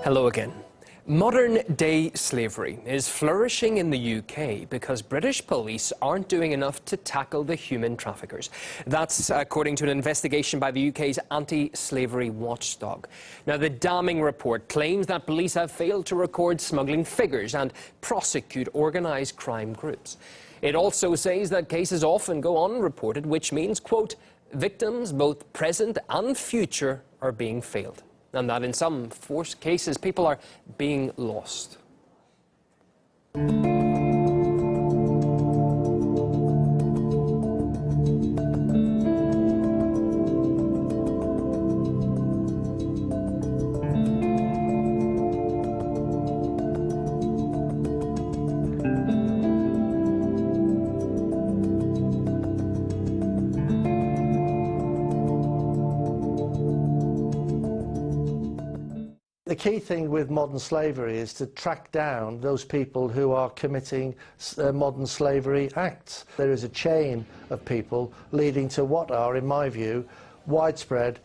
Hello again. Modern-day slavery is flourishing in the UK because British police aren't doing enough to tackle the human traffickers. That's according to an investigation by the UK's anti-slavery watchdog. Now, the damning report claims that police have failed to record smuggling figures and prosecute organised crime groups. It also says that cases often go unreported, which means, quote, victims, both present and future, are being failed, and that in some forced cases people are being lost. The key thing with modern slavery is to track down those people who are committing modern slavery acts. There is a chain of people leading to what are, in my view, widespread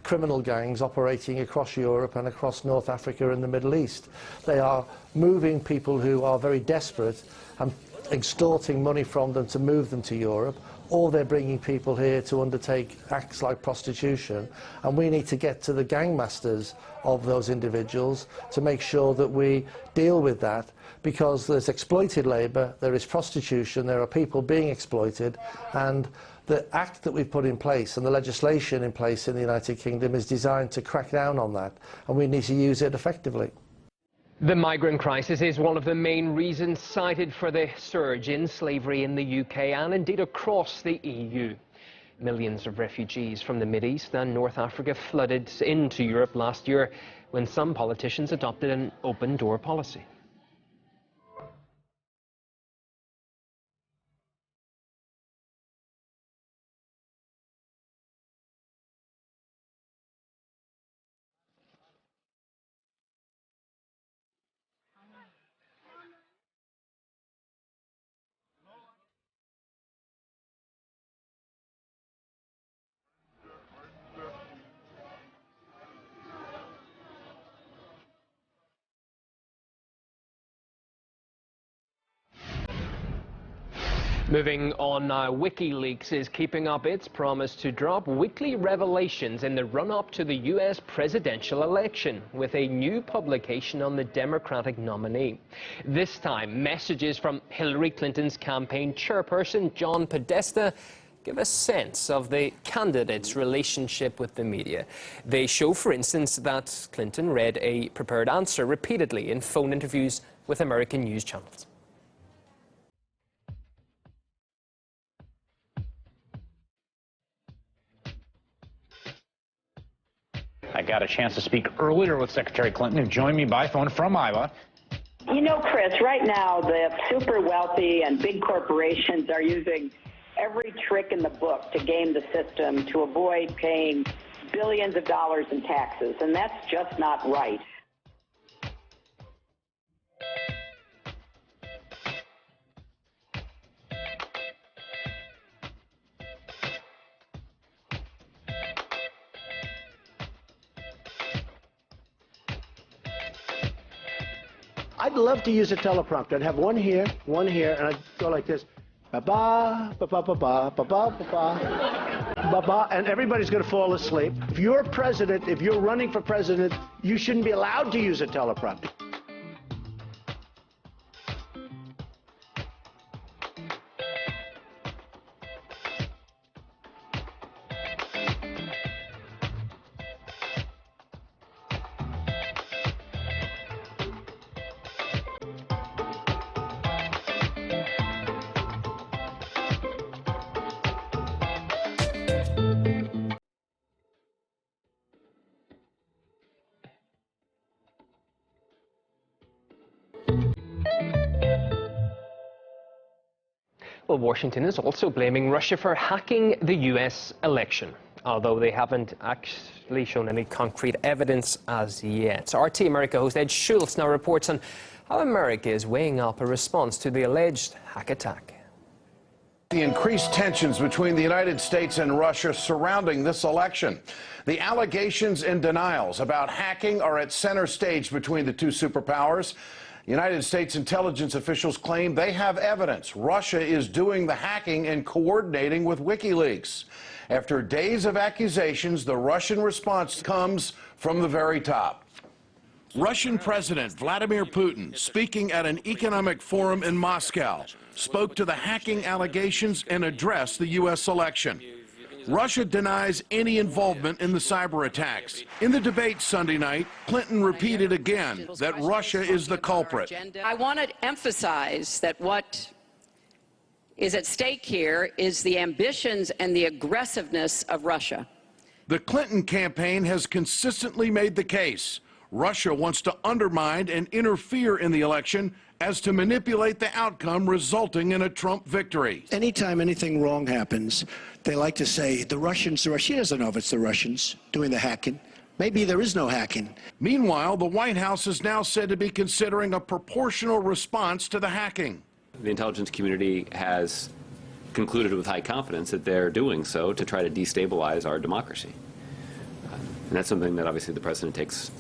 criminal gangs operating across Europe and across North Africa and the Middle East. They are moving people who are very desperate and extorting money from them to move them to Europe, or they're bringing people here to undertake acts like prostitution. And we need to get to the gangmasters of those individuals to make sure that we deal with that, because there's exploited labour, there is prostitution, there are people being exploited, and the act that we've put in place and the legislation in place in the United Kingdom is designed to crack down on that, and we need to use it effectively. The migrant crisis is one of the main reasons cited for the surge in slavery in the UK and indeed across the EU. Millions of refugees from the Mideast and North Africa flooded into Europe last year when some politicians adopted an open-door policy. Moving on now, WikiLeaks is keeping up its promise to drop weekly revelations in the run-up to the US presidential election with a new publication on the Democratic nominee. This time, messages from Hillary Clinton's campaign chairperson, John Podesta, give a sense of the candidate's relationship with the media. They show, for instance, that Clinton read a prepared answer repeatedly in phone interviews with American news channels. I got a chance to speak earlier with Secretary Clinton, who joined me by phone from Iowa. You know, Chris, right now the super wealthy and big corporations are using every trick in the book to game the system to avoid paying billions of dollars in taxes, and that's just not right. I'd love to use a teleprompter. I'd have one here, and I'd go like this. Ba-ba, ba-ba-ba-ba, ba-ba-ba-ba, ba-ba, and everybody's going to fall asleep. If you're president, if you're running for president, you shouldn't be allowed to use a teleprompter. Well, Washington is also blaming Russia for hacking the US election, although they haven't actually shown any concrete evidence as yet. RT America host Ed Schultz now reports on how America is weighing up a response to the alleged hack attack. The increased tensions between the United States and Russia surrounding this election. The allegations and denials about hacking are at center stage between the two superpowers. United States intelligence officials claim they have evidence Russia is doing the hacking and coordinating with WikiLeaks. After days of accusations, the Russian response comes from the very top. Russian President Vladimir Putin, speaking at an economic forum in Moscow, spoke to the hacking allegations and addressed the U.S. election. Russia denies any involvement in the cyber attacks. In the debate Sunday night, Clinton repeated again that Russia is the culprit. I want to emphasize that what is at stake here is the ambitions and the aggressiveness of Russia. The Clinton campaign has consistently made the case Russia wants to undermine and interfere in the election as to manipulate the outcome, resulting in a Trump victory. Anytime anything wrong happens, they like to say the Russians, she doesn't know if it's the Russians doing the hacking. Maybe there is no hacking. Meanwhile, the White House is now said to be considering a proportional response to the hacking. The intelligence community has concluded with high confidence that they're doing so to try to destabilize our democracy. And that's something that obviously the president takes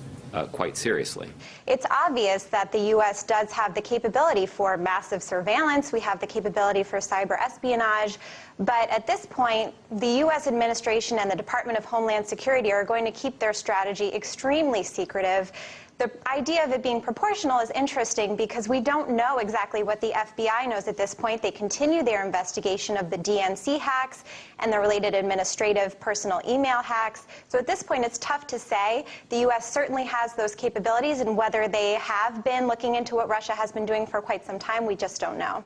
quite seriously. It's obvious that the U.S. does have the capability for massive surveillance. We have the capability for cyber espionage. But at this point, the U.S. administration and the Department of Homeland Security are going to keep their strategy extremely secretive. The idea of it being proportional is interesting because we don't know exactly what the FBI knows at this point. They continue their investigation of the DNC hacks and the related administrative personal email hacks. So at this point, it's tough to say. The U.S. certainly has those capabilities, and whether they have been looking into what Russia has been doing for quite some time, we just don't know.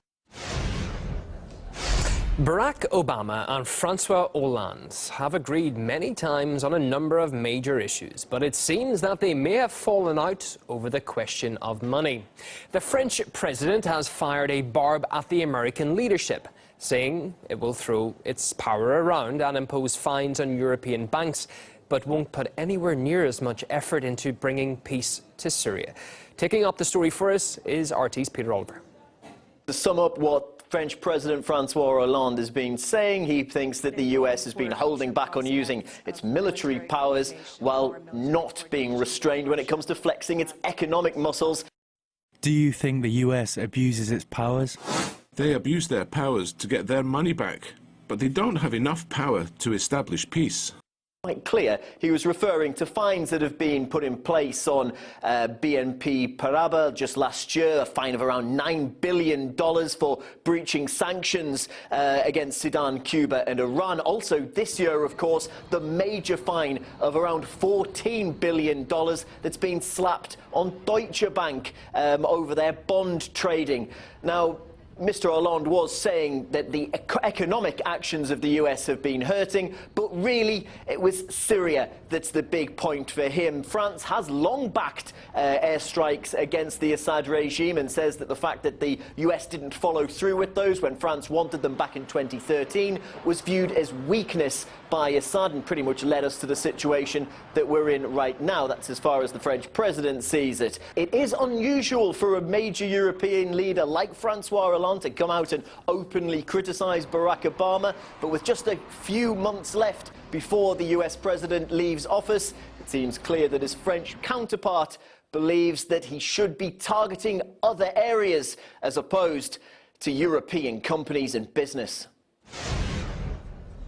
Barack Obama and Francois Hollande have agreed many times on a number of major issues, but it seems that they may have fallen out over the question of money. The French president has fired a barb at the American leadership, saying it will throw its power around and impose fines on European banks, but won't put anywhere near as much effort into bringing peace to Syria. Taking up the story for us is RT's Peter Oliver. To sum up what French President Francois Hollande has been saying, he thinks that the US has been holding back on using its military powers while not being restrained when it comes to flexing its economic muscles. Do you think the US abuses its powers? They abuse their powers to get their money back, but they don't have enough power to establish peace. Quite clear, he was referring to fines that have been put in place on BNP Paribas just last year, a fine of around $9 billion for breaching sanctions against Sudan, Cuba and Iran. Also this year, of course, the major fine of around $14 billion that's been slapped on Deutsche Bank over their bond trading. Now, Mr. Hollande was saying that the economic actions of the US have been hurting, but really it was Syria that's the big point for him. France has long backed airstrikes against the Assad regime and says that the fact that the US didn't follow through with those when France wanted them back in 2013 was viewed as weakness by Assad and pretty much led us to the situation that we're in right now. That's as far as the French president sees it. It is unusual for a major European leader like Francois Hollande to come out and openly criticise Barack Obama, but with just a few months left before the US president leaves office, it seems clear that his French counterpart believes that he should be targeting other areas as opposed to European companies and business.